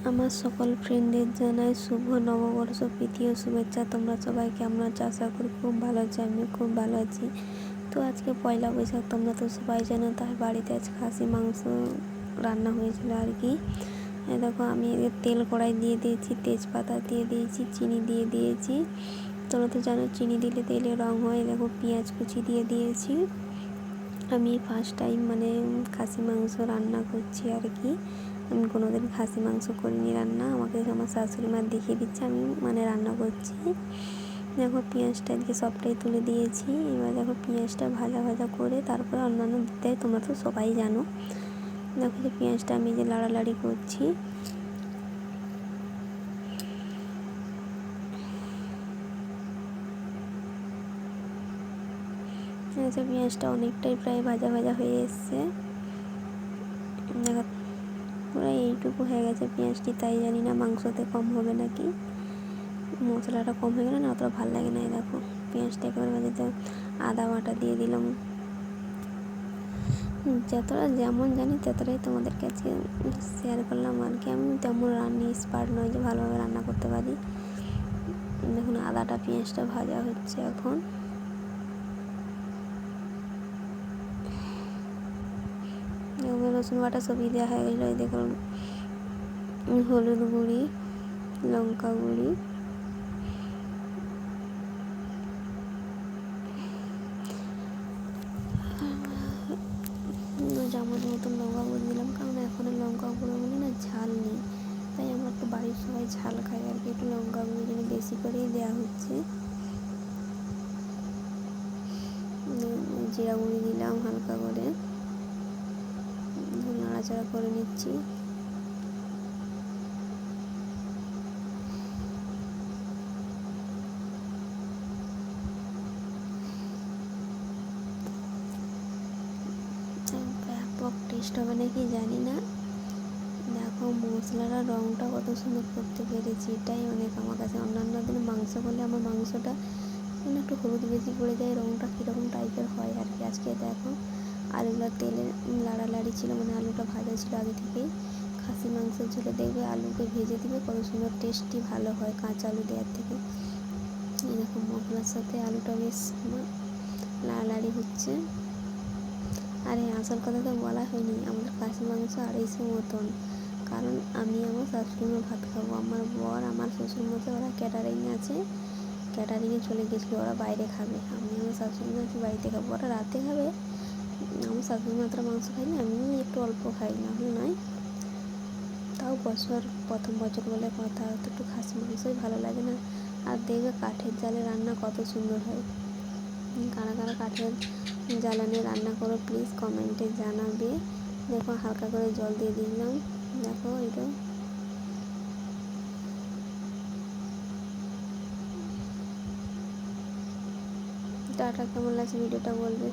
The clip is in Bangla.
আমার সকল ফ্রেন্ডদের জানাই শুভ নববর্ষ প্রীতি ও শুভেচ্ছা। তোমরা সবাই কেমন আছো? আশা করি খুব ভালো আছি। আমি খুব ভালো আছি। তো আজকে পয়লা বৈশাখ, তোমরা তো সবাই জানো, তাই বাড়িতে আজ খাসি মাংস রান্না হয়েছিল আর কি। দেখো আমি তেল কড়াই দিয়ে দিয়েছি, তেজপাতা দিয়ে দিয়েছি, চিনি দিয়ে দিয়েছি। তোমরা তো জানো চিনি দিলে তেলে রং হয়। দেখো পেঁয়াজ কুচি দিয়ে দিয়েছি। আমি ফার্স্ট টাইম খাসি মাংস রান্না করছি আর কি। আমি কোনোদিন খাসি মাংস করিনি রান্না, আমাকে আমার শাশুড়ি মা দেখিয়ে দিচ্ছে, আমি রান্না করছি। দেখো পেঁয়াজটা দিয়ে সবটাই তুলে দিয়েছি। এবার দেখো পেঁয়াজটা ভাজা ভাজা করে তারপরে অন্যান্য দিতে হয়, তোমরা তো সবাই জানো। দেখো যে পেঁয়াজটা আমি যে লাড়ালাড়ি করছি। পেঁয়াজটা অনেকটাই প্রায় ভাজা ভাজা হয়ে এসছে। দেখো পুরো এইটুকু হয়ে গেছে পেঁয়াজটি, তাই জানি না মাংসতে কম হবে নাকি, মশলাটা কম হয়ে গেলে না অতটা ভালো লাগে না। দেখো পেঁয়াজটা একেবারে ভাজতে আদা বাটা দিয়ে দিলাম। যতটা যেমন জানি ততটাই তোমাদের কাছে শেয়ার করলাম আর কি। আমি তেমন এক্সপার্ট নয় যে ভালোভাবে রান্না করতে পারি। দেখুন আদাটা পেঁয়াজটা ভাজা হচ্ছে এখন। রসুন বাটা সবই দেওয়া হয়ে গেলো। এই দেখুন হলুদ গুঁড়ি, লঙ্কা গুঁড়ি, চামচ মতন লঙ্কা গুঁড়ো দিলাম, কারণ এখন লঙ্কা গুঁড়ো না ঝাল নেই, তাই আমরা একটু বাড়ির সবাই ঝাল খাই আর কি। একটু লঙ্কা গুঁড়ো যেন বেশি করেই দেওয়া হচ্ছে। জিরা গুঁড়ি দিলাম হালকা করে, নাড়াচাড়া করে নিচ্ছি। ব্যাপক টেস্ট হবে নাকি জানি না। দেখো মশলাটা রঙটা কত সুন্দর করতে পেরেছি, এটাই অনেক আমার কাছে। অন্যান্য দিন মাংস করলে আমার মাংসটা একটু হলুদ বেশি পড়ে যায়, রঙটা কীরকম টাইপের হয় আর কি। আজকে দেখো আলুগুলো তেলে লাড়ালাড়ি ছিল, আলুটা ভাজা ছিল আগে থেকেই। খাসি মাংসের ঝোলে দেখবে আলুকে ভেজে দিবে, কত সুন্দর টেস্টি ভালো হয় কাঁচা আলু দেওয়ার থেকে। এরকম মশলার সাথে আলুটা বেশ লাড়ালাড়ি হচ্ছে। আর এই আসল কথা তো বলা হয়নি, আমাদের খাসি মাংস 250 মতন, কারণ আমি আমার শাশুড়িমা ভাত খাবো, আমার বর আমার শ্বশুরমশাই ওরা ক্যাটারিং আছে, ক্যাটারিংয়ে চলে গেছিলো, ওরা বাইরে খাবে। আমি আমার শাশুড়িমা আছি বাড়িতে খাবো, ওরা রাতে খাবে। আমার শাশুড়িমা তো মাংস খাই না, আমি একটু অল্প খাই, না হলে নয়। তাও প্রথম বছর বলে কথা, তো একটু খাসি মাংসই ভালো লাগে না। আর দেখবে কাঠের জালে রান্না কত সুন্দর হয়। কারা কারা কাঠের জ্বালানি রান্না করো প্লিজ কমেন্টে জানাবে। দেখো হালকা করে জল দিয়ে দিলাম। দেখো এটা টাটা, কেমন লাগছে ভিডিওটা বলবে।